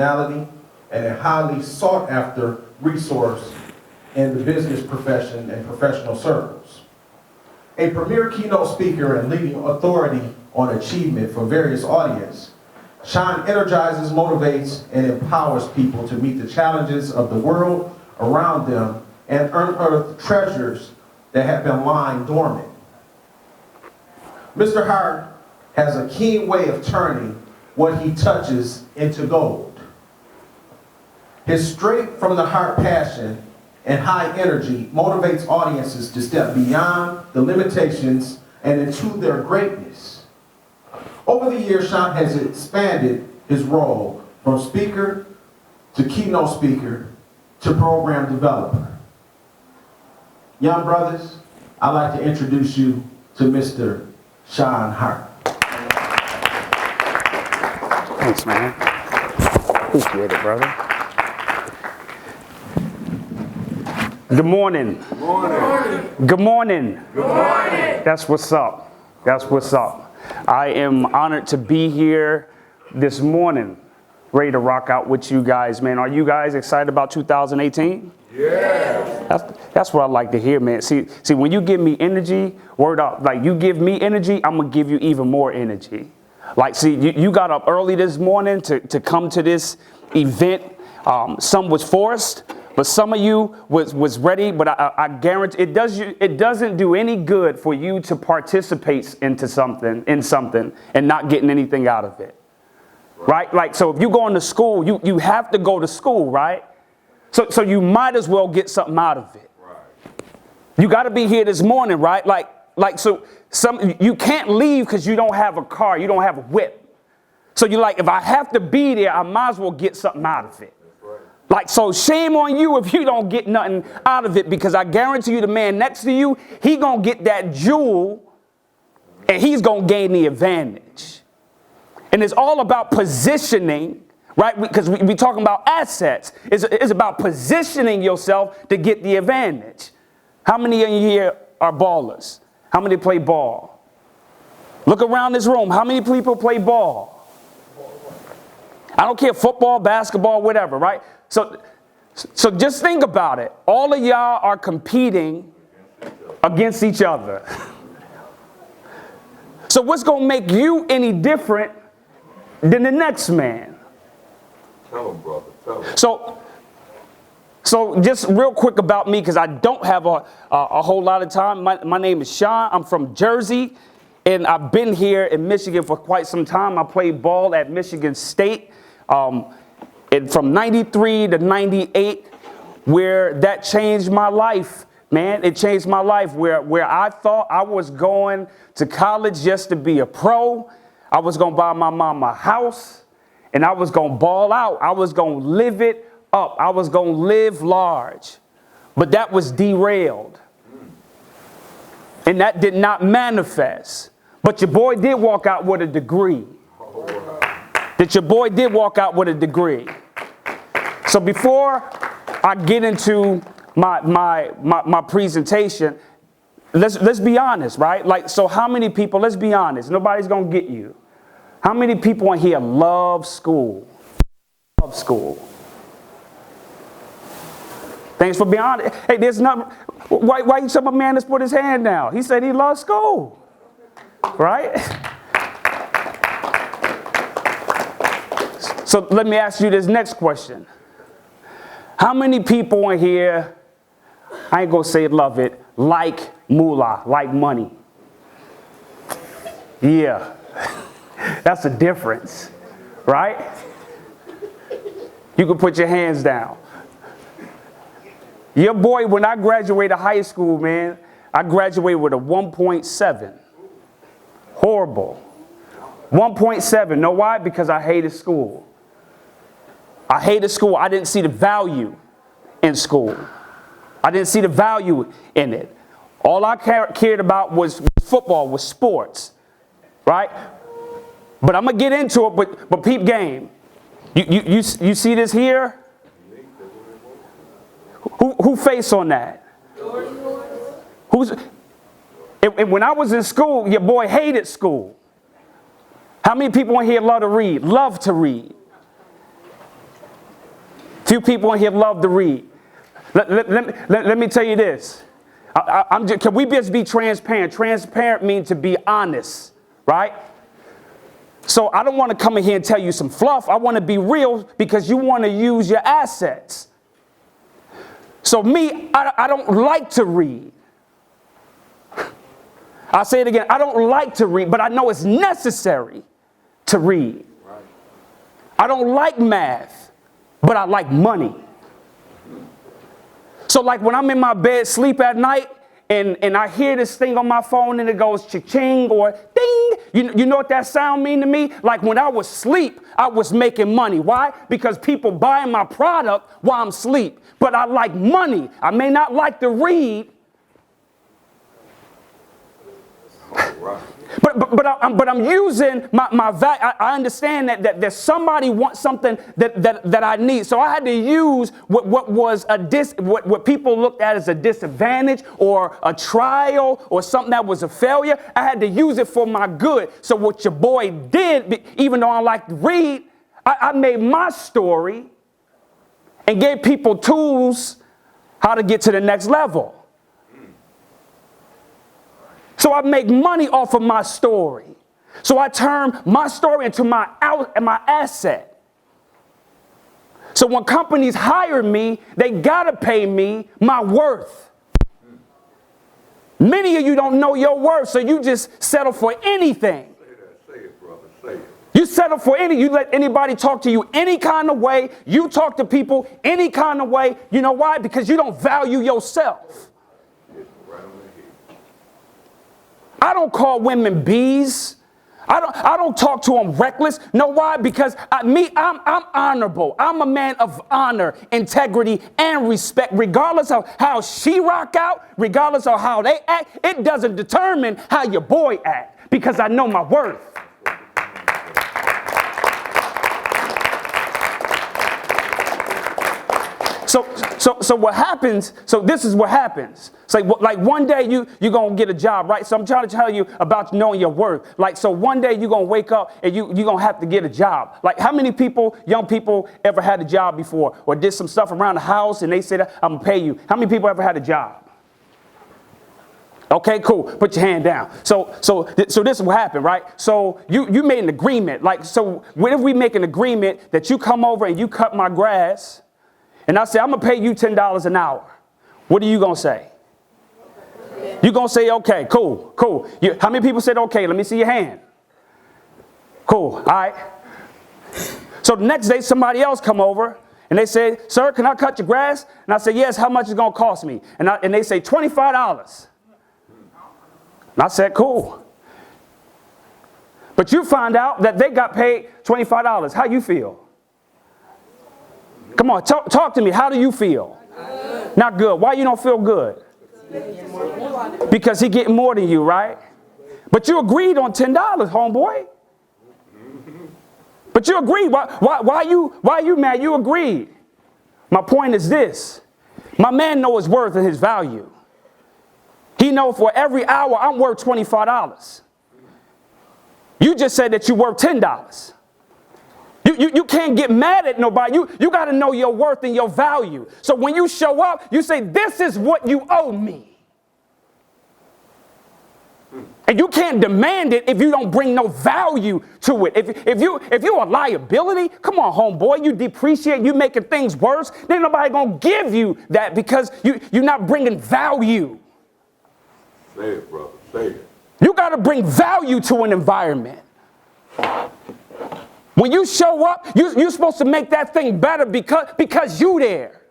and a highly sought after resource in the business profession and professional circles. A premier keynote speaker and leading authority on achievement for various audiences, Shon energizes, motivates, and empowers people to meet the challenges of the world around them and unearth treasures that have been lying dormant. Mr. Hart has a keen way of turning what he touches into gold. His straight from the heart passion and high energy motivates audiences to step beyond the limitations and into their greatness. Over the years, Shon has expanded his role from speaker to keynote speaker to program developer. Young brothers, I'd like to introduce you to Mr. Shon Hart. Thanks, man. Appreciate it, brother. Good morning. Good morning. Good morning. Good morning. That's what's up. That's what's up. I am honored to be here this morning, ready to rock out with you guys, man. Are you guys excited about 2018? Yeah. That's what I like to hear, man. See, when you give me energy, word up, like you give me energy, I'm gonna give you even more energy. Like, see, you got up early this morning to come to this event. Some was forced, but some of you was ready. But I guarantee it doesn't do any good for you to participate in something and not getting anything out of it, right? Like, so if you going to school, you have to go to school, right? So you might as well get something out of it. Right. You got to be here this morning, right? Like so you can't leave because you don't have a car, you don't have a whip. So you're like, if I have to be there, I might as well get something out of it. That's right. Like, so shame on you if you don't get nothing out of it, because I guarantee you the man next to you, he gonna get that jewel and he's gonna gain the advantage. And it's all about positioning, right? Because we talking about assets. It's about positioning yourself to get the advantage. How many of you here are ballers? How many play ball? Look around this room. How many people play ball? I don't care, football, basketball, whatever, right? So just think about it. All of y'all are competing against each other. So what's going to make you any different than the next man? Tell him, brother. Tell him. So just real quick about me, because I don't have a whole lot of time. My name is Shon. I'm from Jersey, and I've been here in Michigan for quite some time. I played ball at Michigan State and from 93 to 98, where that changed my life, man. It changed my life, where I thought I was going to college just to be a pro. I was going to buy my mom a house, and I was going to ball out. I was going to live it up. I was going to live large. But that was derailed. And that did not manifest. But your boy did walk out with a degree. Your boy did walk out with a degree. So before I get into my presentation, let's be honest, right? Like, so how many people, let's be honest, nobody's going to get you. How many people in here love school? Love school. Thanks for being honest. Hey, there's nothing. Why you tell my man to put his hand down? He said he loves school, right? So let me ask you this next question. How many people in here, I ain't gonna say love it, like moolah, like money? Yeah, that's the difference, right? You can put your hands down. Your boy, when I graduated high school, man, I graduated with a 1.7. Horrible. 1.7. Know why? Because I hated school. I hated school. I didn't see the value in school. I didn't see the value in it. All I cared about was football, was sports, right? But I'm going to get into it, but peep game. You see this here? Who face on that? And when I was in school, your boy hated school. How many people in here love to read? Love to read. Few people in here love to read. Let me tell you this. Can we just be transparent? Transparent means to be honest, right? So I don't want to come in here and tell you some fluff. I want to be real because you want to use your assets. So me, I don't like to read. I'll say it again. I don't like to read, but I know it's necessary to read. I don't like math, but I like money. So like when I'm in my bed, sleep at night, and I hear this thing on my phone and it goes cha-ching or ding. You know what that sound mean to me? Like when I was asleep, I was making money. Why? Because people buying my product while I'm asleep. But I like money. I may not like to read. But I'm using my value. I understand that somebody wants something that I need. So I had to use what was what people looked at as a disadvantage or a trial or something that was a failure. I had to use it for my good. So what your boy did, even though I like to read, I made my story and gave people tools how to get to the next level. So I make money off of my story. So I turn my story into my asset. So when companies hire me, they gotta pay me my worth. Many of you don't know your worth, so you just settle for anything. Say it, brother. Say it. You settle for you let anybody talk to you any kind of way. You talk to people any kind of way. You know why? Because you don't value yourself. I don't call women bees. I don't talk to them reckless. Know why? Because I'm honorable. I'm a man of honor, integrity, and respect. Regardless of how she rock out, regardless of how they act, it doesn't determine how your boy act because I know my worth. So what happens, so this is what happens. It's like one day you're going to get a job, right? So I'm trying to tell you about knowing your worth. Like, so one day you're going to wake up and you're going to have to get a job. Like how many people, young people ever had a job before or did some stuff around the house and they said, I'm going to pay you. How many people ever had a job? Okay, cool. Put your hand down. So this is what happened, right? So you made an agreement. Like, so what if we make an agreement that you come over and you cut my grass? And I say, I'm going to pay you $10 an hour. What are you going to say? You're going to say, okay, cool. How many people said, okay, let me see your hand? Cool, all right. So the next day, somebody else come over, and they say, sir, can I cut your grass? And I say, yes, how much is it going to cost me? And they say, $25. And I said, cool. But you find out that they got paid $25. How you feel? Come on, talk to me. How do you feel? Good. Not good. Why you don't feel good? Because he getting more than you, right? But you agreed on $10, homeboy. But you agreed. Why you mad? You agreed. My point is this. My man knows his worth and his value. He knows for every hour I'm worth $25. You just said that you're worth $10. You can't get mad at nobody. You got to know your worth and your value. So when you show up, you say, this is what you owe me. And you can't demand it if you don't bring no value to it. If you're a liability, come on, homeboy, you depreciate, you making things worse, then nobody going to give you that because you're not bringing value. Say it, brother. Say it. You got to bring value to an environment. When you show up, you're supposed to make that thing better because you there.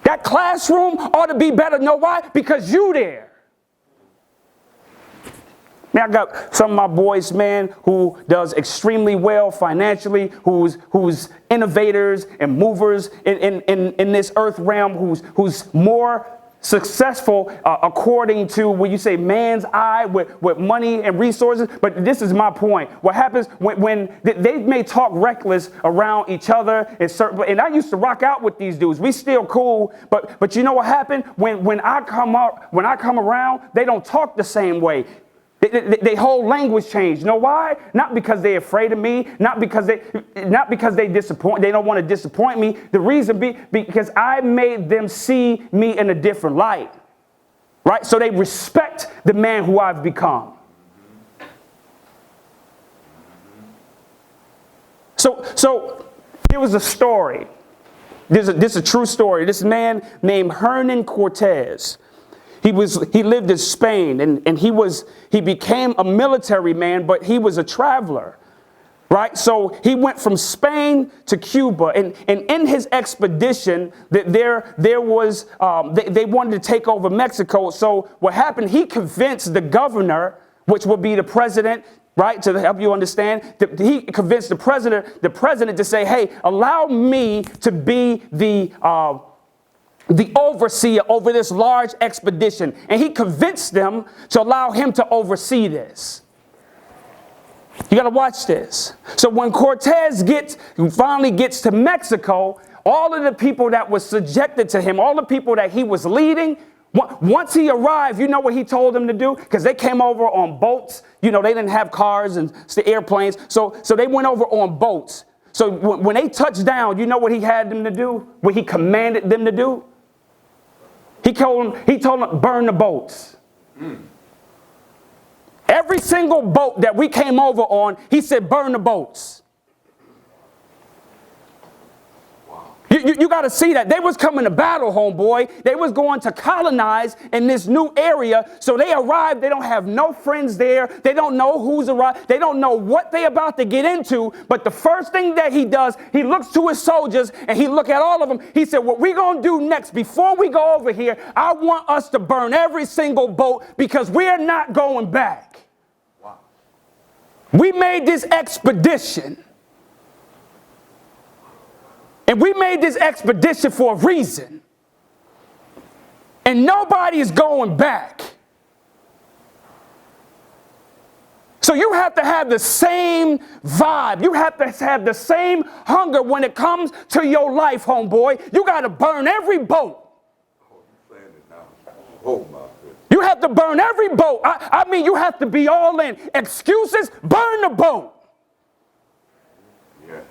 That classroom ought to be better. Know why? Because you there. Man, I got some of my boys, man, who does extremely well financially, who's innovators and movers in this earth realm, who's more successful according to when you say man's eye with money and resources. But this is my point. What happens when they may talk reckless around each other and I used to rock out with these dudes. We still cool, but you know what happened when I come around, they don't talk the same way. They whole language changed. You know why? Not because they're afraid of me, not because they don't want to disappoint me. The reason because I made them see me in a different light. Right? So they respect the man who I've become. So there was a story. This is a true story. This man named Hernan Cortez. He lived in Spain, and he became a military man, but he was a traveler, right? So he went from Spain to Cuba, and in his expedition, they wanted to take over Mexico. So what happened? He convinced the governor, which would be the president, right? To help you understand, he convinced the president to say, "Hey, allow me to be the overseer over this large expedition." And he convinced them to allow him to oversee this. You got to watch this. So when Cortez finally gets to Mexico, all of the people that was subjected to him, all the people that he was leading, once he arrived, you know what he told them to do? Because they came over on boats. You know, they didn't have cars and airplanes. So they went over on boats. So when they touched down, you know what he had them to do? What he commanded them to do? He told them, burn the boats. Every single boat that we came over on, he said, burn the boats. Wow. You got to see that. They was coming to battle, homeboy. They was going to colonize in this new area. So they arrived. They don't have no friends there. They don't know who's arrived. They don't know what they about to get into. But the first thing that he does, he looks to his soldiers and he look at all of them. He said, what we going to do next, before we go over here, I want us to burn every single boat because we're not going back. Wow. We made this expedition. And we made this expedition for a reason. And nobody is going back. So you have to have the same vibe. You have to have the same hunger when it comes to your life, homeboy. You got to burn every boat. Oh, you're saying it now. Oh, my goodness. You have to burn every boat. I mean, you have to be all in. Excuses, burn the boat. Yes.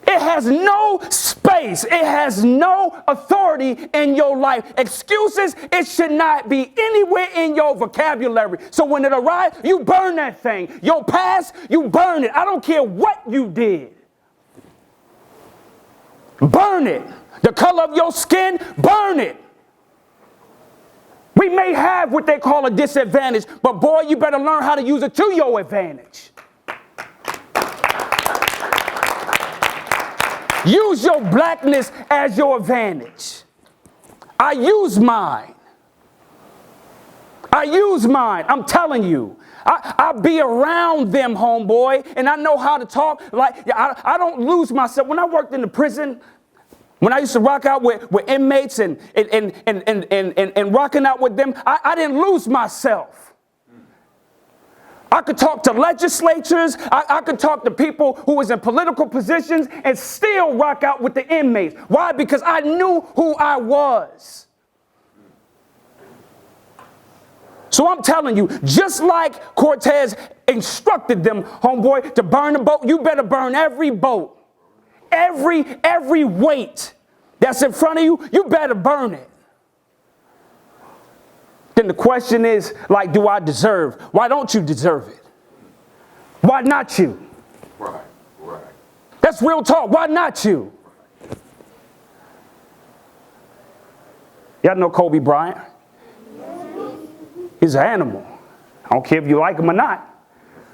It has no space. It has no authority in your life. Excuses, it should not be anywhere in your vocabulary. So when it arrives, you burn that thing. Your past, you burn it. I don't care what you did. Burn it. The color of your skin, burn it. We may have what they call a disadvantage, but boy, you better learn how to use it to your advantage. Use your blackness as your advantage. I use mine. I'm telling you. I be around them, homeboy, and I know how to talk. Like I don't lose myself. When I worked in the prison, when I used to rock out with inmates and rocking out with them, I didn't lose myself. I could talk to legislatures. I could talk to people who was in political positions and still rock out with the inmates. Why? Because I knew who I was. So I'm telling you, just like Cortez instructed them, homeboy, to burn the boat, you better burn every boat. Every weight that's in front of you, you better burn it. Then the question is, like, do I deserve? Why don't you deserve it? Why not you? Right. That's real talk. Why not you? Y'all know Kobe Bryant? He's an animal. I don't care if you like him or not.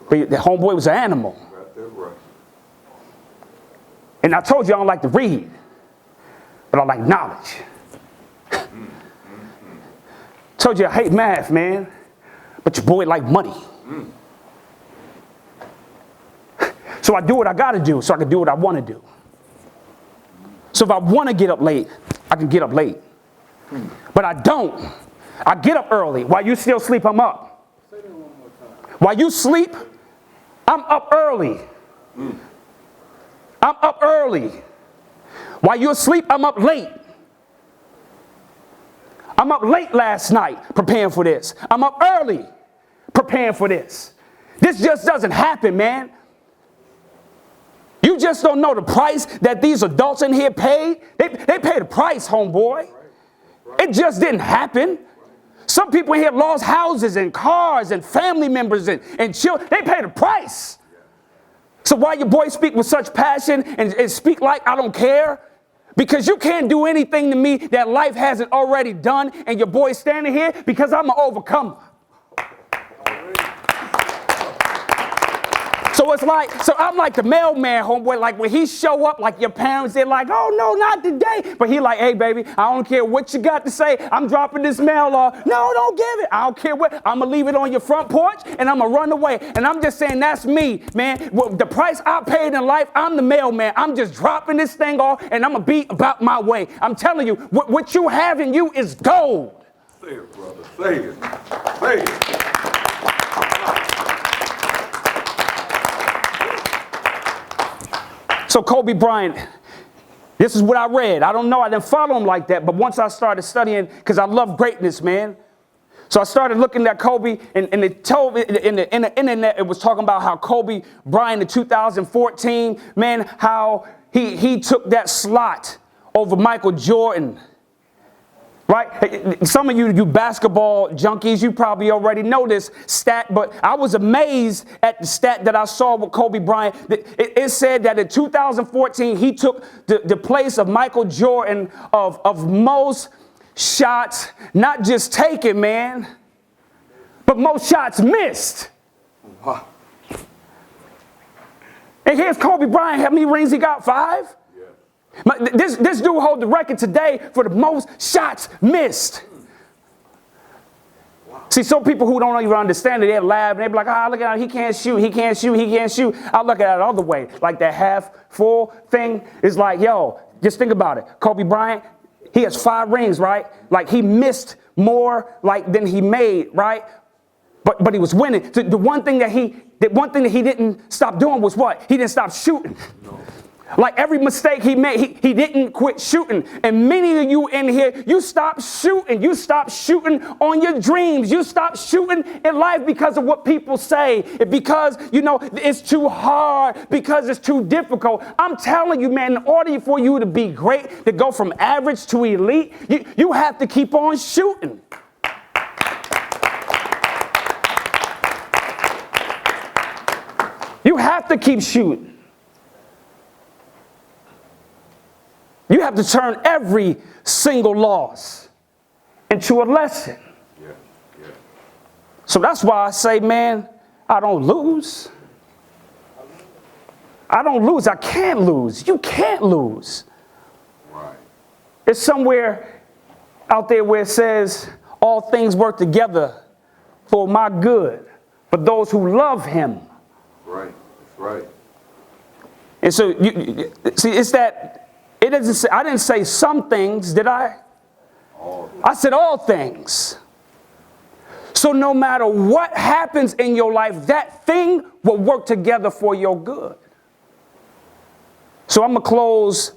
But the homeboy was an animal. Right. And I told you I don't like to read, but I like knowledge. Told you I hate math, man, but your boy like money. So I do what I got to do so I can do what I want to do. So if I want to get up late, I can get up late. But I don't. I get up early. While you still sleep, I'm up. While you sleep, I'm up early. I'm up early. While you're asleep, I'm up late. I'm up late last night preparing for this. I'm up early preparing for this. This just doesn't happen, man. You just don't know the price that these adults in here paid. They paid a price, homeboy. It just didn't happen. Some people in here lost houses and cars and family members and children. They paid a price. So why your boy speak with such passion and speak like I don't care? Because you can't do anything to me that life hasn't already done, and your boy's standing here because I'm an overcomer. So I'm like the mailman, homeboy. Like when he show up, like your parents, they're like, oh no, not today. But he like, hey baby, I don't care what you got to say. I'm dropping this mail off. No, don't give it. I don't care what. I'm gonna leave it on your front porch and I'm gonna run away. And I'm just saying that's me, man. Well, the price I paid in life, I'm the mailman. I'm just dropping this thing off and I'm gonna be about my way. I'm telling you, what you have in you is gold. Say it, brother. Say it. Say it. So Kobe Bryant, this is what I read. I don't know, I didn't follow him like that, but once I started studying, because I love greatness, man. So I started looking at Kobe, and it told me in the internet, it was talking about how Kobe Bryant in 2014, man, how he took that slot over Michael Jordan. Right? Some of you basketball junkies, you probably already know this stat, but I was amazed at the stat that I saw with Kobe Bryant. It said that in 2014, he took the place of Michael Jordan of most shots, not just taken, man, but most shots missed. Wow. And here's Kobe Bryant. How many rings he got? 5? This dude holds the record today for the most shots missed. Wow. See, some people who don't even understand it, they laugh and they be like, look at him, he can't shoot, he can't shoot, he can't shoot. I look at it the other way, like that half full thing is like, yo, just think about it. Kobe Bryant, he has 5 rings, right? Like he missed more than he made, right? But he was winning. The one thing that he didn't stop doing was what? He didn't stop shooting. No. Like every mistake he made, he didn't quit shooting. And many of you in here, you stop shooting. You stop shooting on your dreams. You stop shooting in life because of what people say. Because, it's too hard, because it's too difficult. I'm telling you, man, in order for you to be great, to go from average to elite, you have to keep on shooting. You have to keep shooting. You have to turn every single loss into a lesson. Yeah. So that's why I say, man, I don't lose. I don't lose. I can't lose. You can't lose. Right. It's somewhere out there where it says, all things work together for my good, for those who love him. Right. That's right. And so, see, it's that. It doesn't say, I didn't say some things, did I? I said all things. So no matter what happens in your life, that thing will work together for your good. So I'm going to close